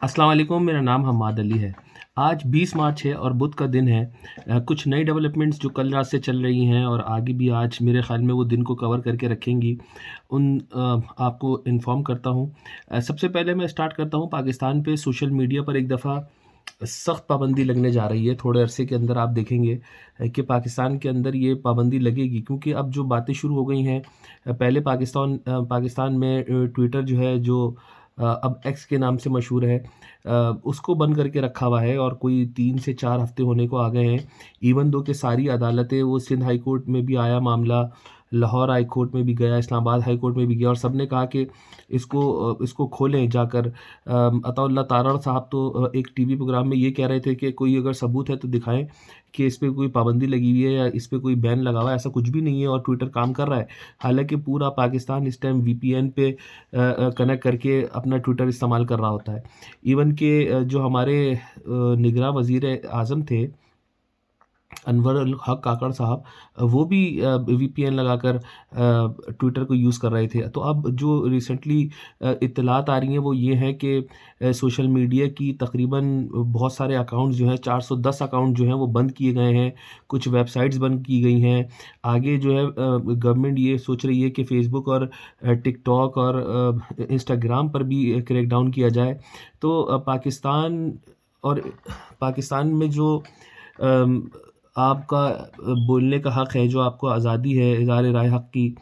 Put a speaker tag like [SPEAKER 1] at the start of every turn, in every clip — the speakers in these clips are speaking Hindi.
[SPEAKER 1] अस्सलाम वालेकुम, मेरा नाम हम्माद अली है। आज 20 मार्च है और बुध का दिन है। कुछ नई डेवलपमेंट्स जो कल रात से चल रही हैं और आगे भी आज मेरे ख़्याल में वो दिन को कवर करके रखेंगी, आपको इन्फ़ॉर्म करता हूँ। सबसे पहले मैं स्टार्ट करता हूँ पाकिस्तान पे सोशल मीडिया पर एक दफ़ा सख्त पाबंदी लगने जा रही है। थोड़े अरसे के अंदर आप देखेंगे कि पाकिस्तान के अंदर ये पाबंदी लगेगी, क्योंकि अब जो बातें शुरू हो गई हैं। पहले पाकिस्तान में ट्विटर जो है, जो अब एक्स के नाम से मशहूर है, उसको बंद करके रखा हुआ है और कोई 3 से 4 हफ़्ते होने को आ गए हैं। इवन दो कि सारी अदालतें, वो सिंध हाई कोर्ट में भी आया मामला, लाहौर हाई कोर्ट में भी गया, इस्लामाबाद हाई कोर्ट में भी गया और सब ने कहा कि इसको खोलें जाकर। अताउल्लाह तारड़ साहब तो एक टीवी प्रोग्राम में ये कह रहे थे कि कोई अगर सबूत है तो दिखाएँ कि इस पे कोई पाबंदी लगी हुई है या इस पे कोई बैन लगा हुआ है। ऐसा कुछ भी नहीं है और ट्विटर काम कर रहा है। हालाँकि पूरा पाकिस्तान इस टाइम वीपीएन पे कनेक्ट करके अपना ट्विटर इस्तेमाल कर रहा होता है। इवन के जो हमारे निगरां वज़ीर-ए-आज़म थे, अनवर अल हक काकड़ साहब, वो भी वीपीएन लगाकर ट्विटर को यूज़ कर रहे थे। तो अब जो रिसेंटली इत्तलात आ रही हैं वो ये हैं कि सोशल मीडिया की तकरीबन बहुत सारे अकाउंट्स जो हैं, 410 अकाउंट जो हैं वो बंद किए गए हैं। कुछ वेबसाइट्स बंद की गई हैं। आगे जो है गवर्नमेंट ये सोच रही है कि फ़ेसबुक और टिकटॉक और इंस्टाग्राम पर भी क्रैकडाउन किया जाए। तो और पाकिस्तान में जो अम, आपका बोलने का हक़ है, जो आपको आज़ादी है इज़हार राय हक़ की,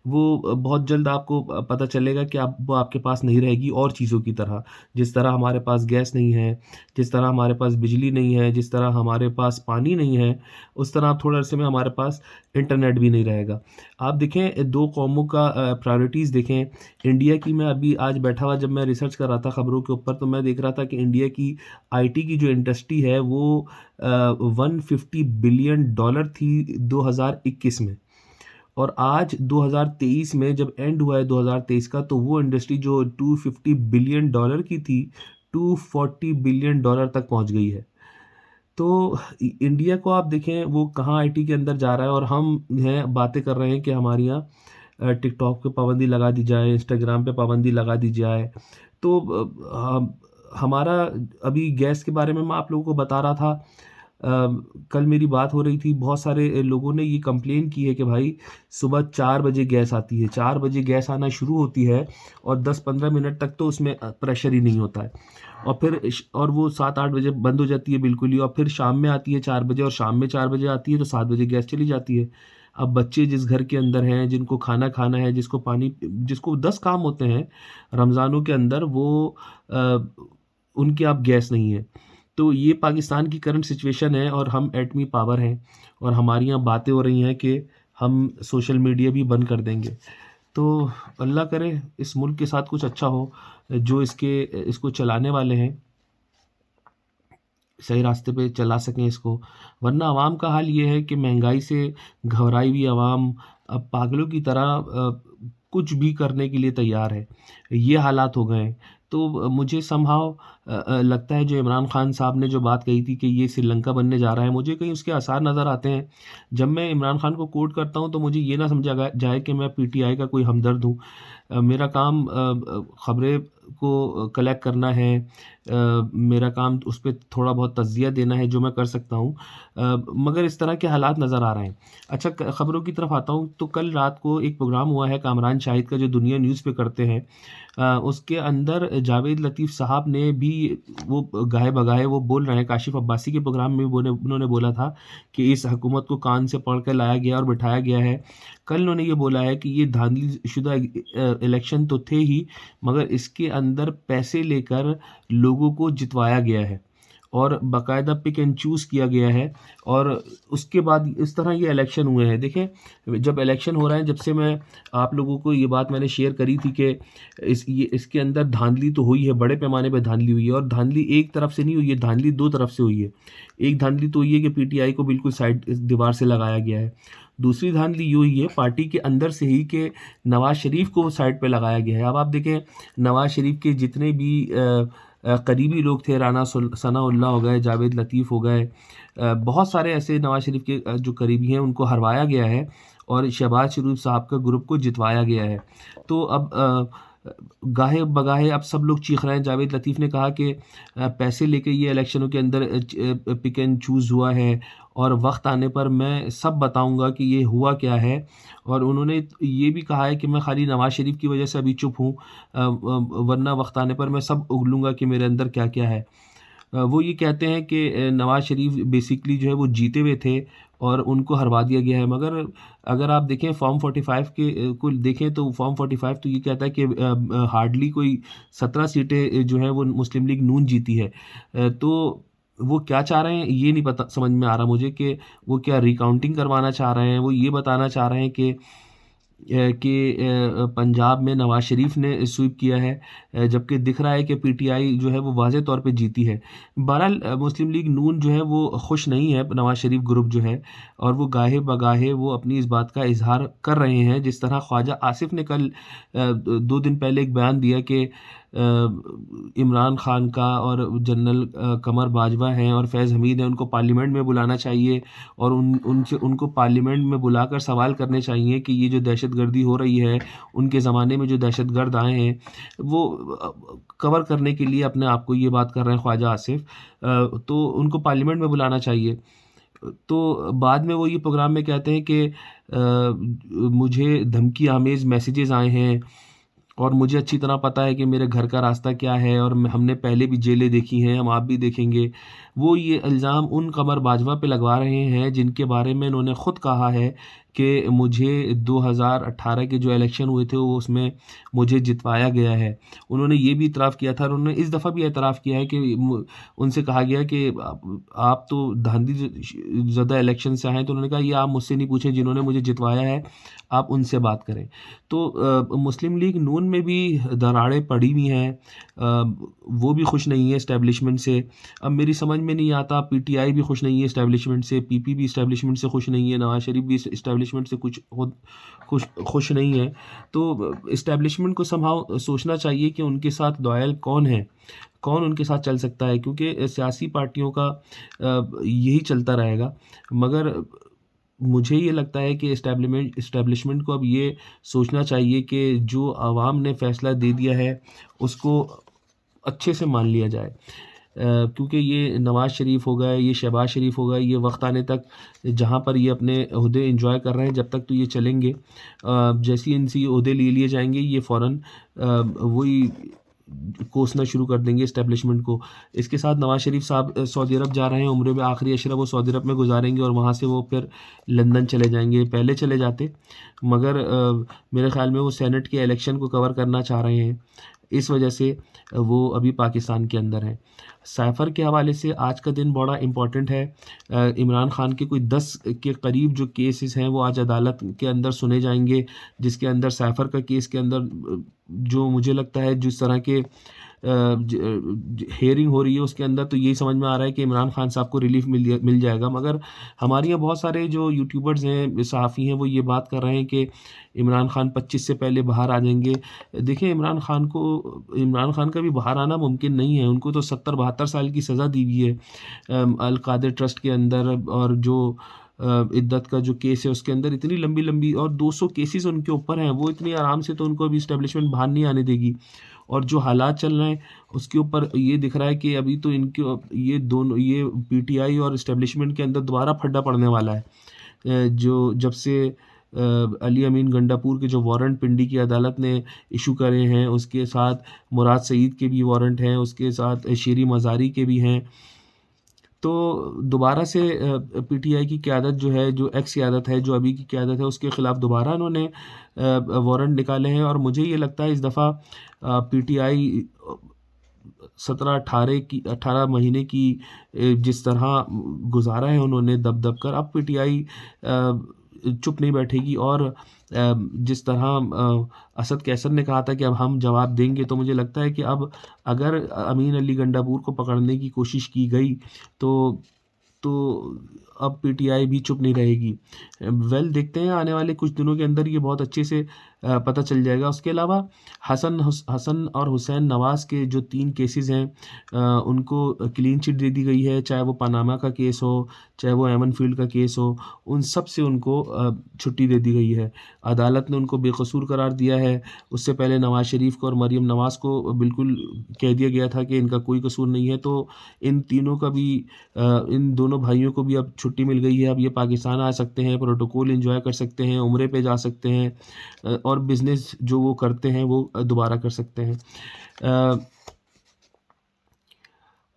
[SPEAKER 1] वो बहुत जल्द आपको पता चलेगा कि वो आपके पास नहीं रहेगी और चीज़ों की तरह। जिस तरह हमारे पास गैस नहीं है, जिस तरह हमारे पास बिजली नहीं है, जिस तरह हमारे पास पानी नहीं है, उस तरह अब थोड़े अरसे में हमारे पास इंटरनेट भी नहीं रहेगा। आप देखें 2 कौमों का प्रायोरिटीज़ देखें। इंडिया की, मैं अभी आज बैठा हुआ जब मैं रिसर्च कर रहा था खबरों के ऊपर, तो मैं देख रहा था कि इंडिया की आईटी की जो इंडस्ट्री है वो 150 बिलियन डॉलर थी 2021 में। और आज 2023 में जब एंड हुआ है 2023 का, तो वो इंडस्ट्री जो 250 बिलियन डॉलर की थी, 240 बिलियन डॉलर तक पहुंच गई है। तो इंडिया को आप देखें वो कहाँ आईटी के अंदर जा रहा है, और हम हैं बातें कर रहे हैं कि हमारे यहाँ टिकटॉक पे पाबंदी लगा दी जाए, इंस्टाग्राम पे पाबंदी लगा दी जाए। तो हमारा अभी गैस के बारे में मैं आप लोगों को बता रहा था। कल मेरी बात हो रही थी, बहुत सारे लोगों ने ये कंप्लेन की है कि भाई सुबह 4 बजे गैस आती है, 4 बजे गैस आना शुरू होती है और 10-15 मिनट तक तो उसमें प्रेशर ही नहीं होता है। और वो 7-8 बजे बंद हो जाती है बिल्कुल ही, और फिर शाम में आती है 4 बजे, और शाम में 4 बजे आती है तो 7 बजे गैस चली जाती है। अब बच्चे जिस घर के अंदर हैं, जिनको खाना खाना है, जिसको 10 काम होते हैं रमज़ानों के अंदर, वो उनके अब गैस नहीं है। तो ये पाकिस्तान की करंट सिचुएशन है और हम एटमी पावर हैं और हमारी यहाँ बातें हो रही हैं कि हम सोशल मीडिया भी बंद कर देंगे। तो अल्लाह करे इस मुल्क के साथ कुछ अच्छा हो, जो इसको चलाने वाले हैं सही रास्ते पे चला सकें इसको। वरना आवाम का हाल ये है कि महंगाई से घबराई हुई आवाम अब पागलों की तरह कुछ भी करने के लिए तैयार है। ये हालात हो गए हैं। तो मुझे समहाउ लगता है जो इमरान खान साहब ने जो बात कही थी कि ये श्रीलंका बनने जा रहा है, मुझे कहीं उसके आसार नज़र आते हैं। जब मैं इमरान खान को कोट करता हूँ तो मुझे ये ना समझा जाए कि मैं पीटीआई का कोई हमदर्द हूँ। मेरा काम खबरें को कलेक्ट करना है। मेरा काम उस पे थोड़ा बहुत तज़किया देना है, जो मैं कर सकता हूँ। मगर इस तरह के हालात नज़र आ रहे हैं। अच्छा, खबरों की तरफ आता हूँ तो कल रात को एक प्रोग्राम हुआ है कामरान शाहिद का, जो दुनिया न्यूज़ पे करते हैं। उसके अंदर जावेद लतीफ़ साहब ने भी वो गाहे-बगाहे वो बोल रहे हैं, काशिफ़ अब्बासी के प्रोग्राम में भी उन्होंने बोला था कि इस हुकूमत को कान से पकड़ के लाया गया और बिठाया गया है। कल उन्होंने ये बोला है कि ये धांधलीशुदा इलेक्शन तो थे ही, मगर इसके अंदर पैसे लेकर लोगों को जितवाया गया है और बाकायदा पिक एंड चूज़ किया गया है, और उसके बाद इस तरह ये इलेक्शन हुए हैं। देखें, जब इलेक्शन हो रहा है, जब से मैं आप लोगों को ये बात मैंने शेयर करी थी कि इसके अंदर धांधली तो हुई है, बड़े पैमाने पे धांधली हुई है, और धांधली एक तरफ से नहीं हुई है, धांधली 2 तरफ से हुई है। एक धांधली तो ये है कि पीटीआई को बिल्कुल साइड दीवार से लगाया गया है। दूसरी धांधली ये हुई है पार्टी के अंदर से ही कि नवाज़ शरीफ को साइड पे लगाया गया है। अब आप देखें, नवाज़ शरीफ के जितने भी करीबी लोग थे, राना सनाउल्लाह हो गए, जावेद लतीफ़ हो गए, बहुत सारे ऐसे नवाज़ शरीफ के जो करीबी हैं उनको हरवाया गया है और शहबाज शरीफ साहब का ग्रुप को जितवाया गया है। तो अब गाहे-बगाहे अब सब लोग चीख रहे हैं। जावेद लतीफ़ ने कहा कि पैसे लेके ये इलेक्शनों के अंदर पिक एंड चूज़ हुआ है और वक़्त आने पर मैं सब बताऊँगा कि ये हुआ क्या है। और उन्होंने ये भी कहा है कि मैं खाली नवाज़ शरीफ की वजह से अभी चुप हूँ, वरना वक़्त आने पर मैं सब उगलूँगा कि मेरे अंदर क्या-क्या है। वो ये कहते हैं कि नवाज़ शरीफ बेसिकली जो है वो जीते हुए थे और उनको हरवा दिया गया है। मगर अगर आप देखें फॉर्म 45 के को देखें तो फॉर्म 45 तो ये कहता है कि हार्डली कोई 17 सीटें जो हैं वो मुस्लिम लीग नून जीती है। तो वो क्या चाह रहे हैं ये नहीं पता समझ में आ रहा मुझे कि वो क्या रिकाउंटिंग करवाना चाह रहे हैं? वो ये बताना चाह रहे हैं कि पंजाब में नवाज़ शरीफ ने स्वीप किया है, जबकि दिख रहा है कि पीटीआई जो है वो वाज़े तौर पे जीती है। बहरहाल मुस्लिम लीग नून जो है वो खुश नहीं है नवाज़ शरीफ ग्रुप जो है, और वो गाहे-बगाहे वो अपनी इस बात का इज़हार कर रहे हैं। जिस तरह ख्वाजा आसिफ ने कल 2 दिन पहले एक बयान दिया कि इमरान खान का और जनरल कमर बाजवा हैं और फैज़ हमीद हैं, उनको पार्लियामेंट में बुलाना चाहिए और उनको पार्लियामेंट में बुलाकर सवाल करने चाहिए कि ये जो दहशतगर्दी हो रही है, उनके ज़माने में जो दहशतगर्द आए हैं, वो कवर करने के लिए अपने आप को ये बात कर रहे हैं ख्वाजा आसिफ। तो उनको पार्लियामेंट में बुलाना चाहिए। तो बाद में वो ये प्रोग्राम में कहते हैं कि मुझे धमकी आमेज़ मैसेजेस आए हैं और मुझे अच्छी तरह पता है कि मेरे घर का रास्ता क्या है और हमने पहले भी जेलें देखी हैं, हम आप भी देखेंगे। वो ये इल्ज़ाम उन कमर बाजवा पे लगवा रहे हैं जिनके बारे में इन्होंने खुद कहा है कि मुझे 2018 के जो इलेक्शन हुए थे वो उसमें मुझे जितवाया गया है। उन्होंने ये भी इतराफ़ किया था और उन्होंने इस दफ़ा भी एतराफ़ किया है कि उनसे कहा गया कि आप तो धांधली ज़दा इलेक्शन से आए हैं, तो उन्होंने कहा ये आप मुझसे नहीं पूछें, जिन्होंने मुझे जितवाया है, आप उनसे बात करें। तो मुस्लिम लीग नून में भी दरारें पड़ी हुई हैं। वो भी खुश नहीं है एस्टेब्लिशमेंट से। अब मेरी समझ में नहीं आता, पीटीआई भी खुश नहीं है एस्टेब्लिशमेंट से, पीपी भी एस्टेब्लिशमेंट से खुश नहीं है, नवाज़ शरीफ भी एस्टेब्लिशमेंट से कुछ खुश नहीं है। तो एस्टेब्लिशमेंट को समहाउ सोचना चाहिए कि उनके साथ लॉयल कौन है? कौन उनके साथ चल सकता है? क्योंकि सियासी पार्टियों का यही चलता रहेगा। मगर मुझे ये लगता है कि एस्टेब्लिशमेंट को अब ये सोचना चाहिए कि जो आवाम ने फ़ैसला दे दिया है, उसको अच्छे से मान लिया जाए। क्योंकि ये नवाज़ शरीफ हो गए, ये शहबाज़ शरीफ हो गए, ये वक़्त आने तक जहाँ पर ये अपने ओहदे एन्जॉय कर रहे हैं, जब तक तो ये चलेंगे। जैसे ही इनसे ये ओहदे ले लिए जाएँगे, ये फ़ौरन वही कोसना शुरू कर देंगे एस्टेब्लिशमेंट को। इसके साथ नवाज़ शरीफ साहब सऊदी अरब जा रहे हैं, उम्रे में आखिरी अशरा वो सऊदी अरब में गुज़ारेंगे और वहाँ से वो फिर लंदन चले जाएँगे। पहले चले जाते, मगर मेरे ख़्याल में वो सेनेट के इलेक्शन को कवर करना चाह रहे हैं। इस वजह से वो अभी पाकिस्तान के अंदर हैं। साइफ़र के हवाले से आज का दिन बड़ा इम्पोर्टेंट है। इमरान खान के कोई 10 के करीब जो केसेस हैं वो आज अदालत के अंदर सुने जाएँगे, जिसके अंदर साइफ़र का केस के अंदर जो मुझे लगता है जिस तरह के हियरिंग हो रही है उसके अंदर तो यही समझ में आ रहा है कि इमरान खान साहब को रिलीफ़ मिल जाएगा। मगर हमारे यहाँ बहुत सारे जो यूट्यूबर्स हैं, सहाफ़ी हैं, वो ये बात कर रहे हैं कि इमरान खान 25 से पहले बाहर आ जाएँगे। देखिए इमरान खान का भी बाहर आना मुमकिन नहीं है। उनको तो 70-72 साल की सज़ा दी हुई है अल कादिर ट्रस्ट के अंदर, और जो इद्दत का जो केस है उसके अंदर इतनी लंबी-लंबी और 200 केसेस उनके ऊपर हैं। वो इतनी आराम से तो उनको अभी एस्टेब्लिशमेंट बाहर नहीं आने देगी। और जो हालात चल रहे हैं उसके ऊपर ये दिख रहा है कि अभी तो ये पीटीआई और एस्टेब्लिशमेंट के अंदर दोबारा फड्डा पड़ने वाला है। जो जब से अली अमीन गंडापुर के जो वारंट पिंडी की अदालत ने इशू करे हैं, उसके साथ मुराद सईद के भी वारंट हैं, उसके साथ शेरी मज़ारी के भी हैं। तो दोबारा से पीटीआई की क़यादत जो है, जो एक्स क़यादत है, जो अभी की क़यादत है, उसके ख़िलाफ़ दोबारा उन्होंने वारंट निकाले हैं और मुझे ये लगता है इस दफ़ा पीटीआई 18 महीने की जिस तरह गुज़ारा है उन्होंने दब-दब कर, अब पीटीआई चुप नहीं बैठेगी। और जिस तरह असद कैसर ने कहा था कि अब हम जवाब देंगे, तो मुझे लगता है कि अब अगर अमीन अली गंडापुर को पकड़ने की कोशिश की गई तो तो अब पीटीआई भी चुप नहीं रहेगी। देखते हैं आने वाले कुछ दिनों के अंदर ये बहुत अच्छे से पता चल जाएगा। उसके अलावा हसन और हुसैन नवाज़ के जो 3 केसेज़ हैं उनको क्लीन चिट दे दी गई है, चाहे वो पनामा का केस हो, चाहे वो एमन फ़ील्ड का केस हो, उन सब से उनको छुट्टी दे दी गई है। अदालत ने उनको बेकसूर करार दिया है। उससे पहले नवाज़ शरीफ को और मरीम नवाज़ को बिल्कुल कह दिया गया था कि इनका कोई कसूर नहीं है, तो इन तीनों का भी इन दोनों भाइयों को भी अब छुट्टी मिल गई है। अब ये पाकिस्तान आ सकते हैं, प्रोटोकॉल एन्जॉय कर सकते हैं, उम्रे पे जा सकते हैं और बिज़नेस जो वो करते हैं वो दोबारा कर सकते हैं। अ,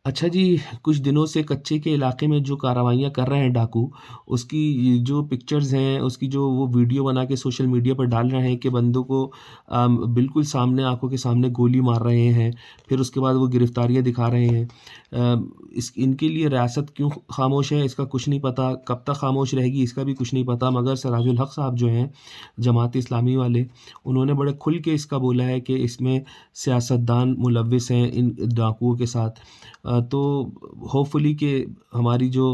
[SPEAKER 1] अच्छा जी, कुछ दिनों से कच्चे के इलाके में जो कार्रवाइयाँ कर रहे हैं डाकू, उसकी जो पिक्चर्स हैं, उसकी जो वो वीडियो बना के सोशल मीडिया पर डाल रहे हैं कि बंदों को बिल्कुल सामने आँखों के सामने गोली मार रहे हैं, फिर उसके बाद वो गिरफ्तारियाँ दिखा रहे हैं। इस इनके लिए रियासत क्यों खामोश है, इसका कुछ नहीं पता, कब तक खामोश रहेगी इसका भी कुछ नहीं पता, मगर सिराजुल हक साहब जो हैं, जमात इस्लामी वाले, उन्होंने बड़े खुल के इसका बोला है कि इसमें सियासतदान मुलव्विस हैं इन डाकुओं के साथ। तो होपफुली कि हमारी जो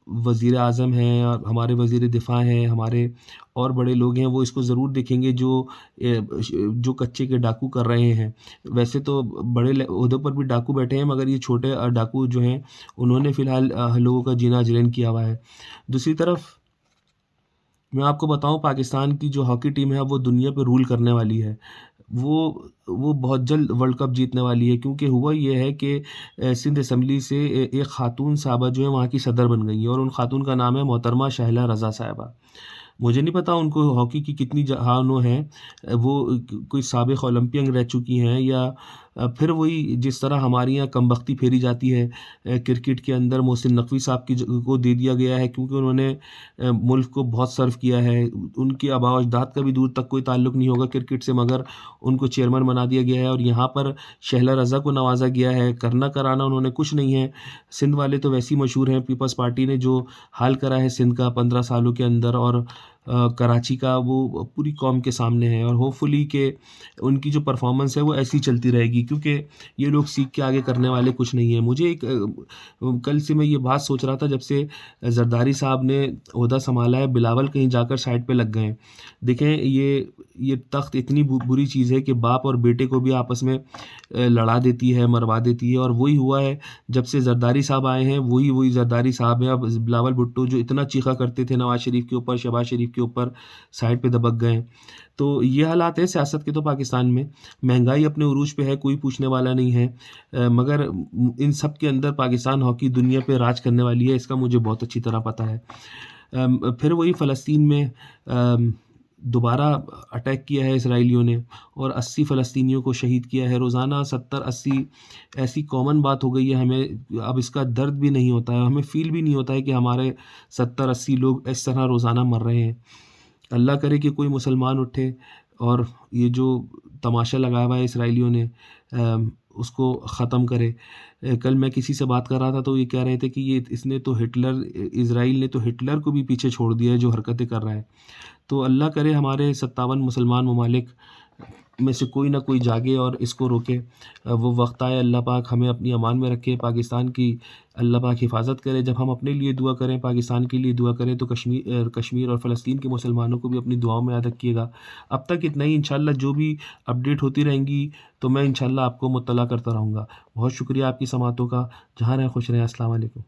[SPEAKER 1] वज़ीर आज़म हैं और हमारे वज़ीर दिफ़ा हैं, हमारे और बड़े लोग हैं, वो इसको ज़रूर देखेंगे जो कच्चे के डाकू कर रहे हैं। वैसे तो बड़े ओहदों पर भी डाकू बैठे हैं, मगर ये छोटे डाकू जो हैं, उन्होंने फ़िलहाल लोगों का जीना हजरन किया हुआ है। दूसरी तरफ मैं आपको बताऊँ, पाकिस्तान की जो हॉकी टीम है, वो दुनिया पे रूल करने वाली है। वो बहुत जल्द वर्ल्ड कप जीतने वाली है, क्योंकि हुआ ये है कि सिंध असेंबली से एक खातून साहबा जो है वहाँ की सदर बन गई हैं और उन खातून का नाम है मोहतरमा शाहिला रज़ा साहिबा। मुझे नहीं पता उनको हॉकी की कितनी जहाँनुँ हैं। वो कोई साबिक़ ओलंपियन रह चुकी हैं या फिर वही जिस तरह हमारे यहाँ कमबख्ती फेरी जाती है क्रिकेट के अंदर मोहसिन नकवी साहब की को दे दिया गया है, क्योंकि उन्होंने मुल्क को बहुत सर्व किया है। उनके आबा-ओ-अजदाद का भी दूर तक कोई ताल्लुक नहीं होगा क्रिकेट से, मगर उनको चेयरमैन बना दिया गया है और यहाँ पर शहला रज़ा को नवाज़ा गया है। करना कराना उन्होंने कुछ नहीं है। सिंध वाले तो वैसे ही मशहूर हैं, पीपल्स पार्टी ने जो हाल करा है सिंध का 15 सालों के अंदर, और कराची का वो पूरी कौम के सामने है, और होपफुली कि उनकी जो परफ़ॉर्मेंस है वो ऐसी ही चलती रहेगी, क्योंकि ये लोग सीख के आगे करने वाले कुछ नहीं हैं। मुझे एक कल से मैं ये बात सोच रहा था, जब से ज़रदारी साहब ने ओहदा सँभाला है, बिलावल कहीं जाकर साइड पे लग गए हैं। देखें, ये तख्त इतनी बुरी चीज़ है कि बाप और बेटे को भी आपस में लड़ा देती है, मरवा देती है, और वही हुआ है जब से ज़रदारी साहब आए हैं। वही ज़रदारी साहब हैं। अब बिलावल भुट्टो जो इतना चीखा करते थे नवाज़ शरीफ के ऊपर, शहबाज शरीफ के ऊपर, साइड पे दबक गए हैं। तो ये हालात है सियासत के तो पाकिस्तान में। महंगाई अपने उरूज पे है, कोई पूछने वाला नहीं है। मगर इन सब के अंदर पाकिस्तान हॉकी दुनिया पे राज करने वाली है, इसका मुझे बहुत अच्छी तरह पता है। फिर वही फ़लस्तीन में दोबारा अटैक किया है इसराइलियों ने, और 80 फ़लस्तीनियों को शहीद किया है। रोज़ाना 70-80 ऐसी कॉमन बात हो गई है, हमें अब इसका दर्द भी नहीं होता है, हमें फ़ील भी नहीं होता है कि हमारे 70-80 लोग इस तरह रोज़ाना मर रहे हैं। अल्लाह करे कि कोई मुसलमान उठे और ये जो तमाशा लगाया हुआ है इसराइलियों ने उसको ख़त्म करे। कल मैं किसी से बात कर रहा था, तो ये कह रहे थे कि ये इसने तो इज़राइल ने तो हिटलर को भी पीछे छोड़ दिया है जो हरकतें कर रहा है। तो अल्लाह करे हमारे 57 मुसलमान ममालिक में से कोई ना कोई जागे और इसको रोके। वो वक़्त आए, अल्लाह पाक हमें अपनी अमान में रखे, पाकिस्तान की अल्लाह पाक हिफ़ाज़त करे। जब हम अपने लिए दुआ करें, पाकिस्तान के लिए दुआ करें, तो कश्मीर और फ़लस्तीन के मुसलमानों को भी अपनी दुआओं में याद रखिएगा। अब तक इतना ही, इंशाअल्लाह जो भी अपडेट होती रहेंगी तो मैं इंशाअल्लाह आपको मुत्तला करता रहूँगा। बहुत शुक्रिया आपकी समातों का। जहाँ रहें खुश रहें। अस्सलाम वालेकुम।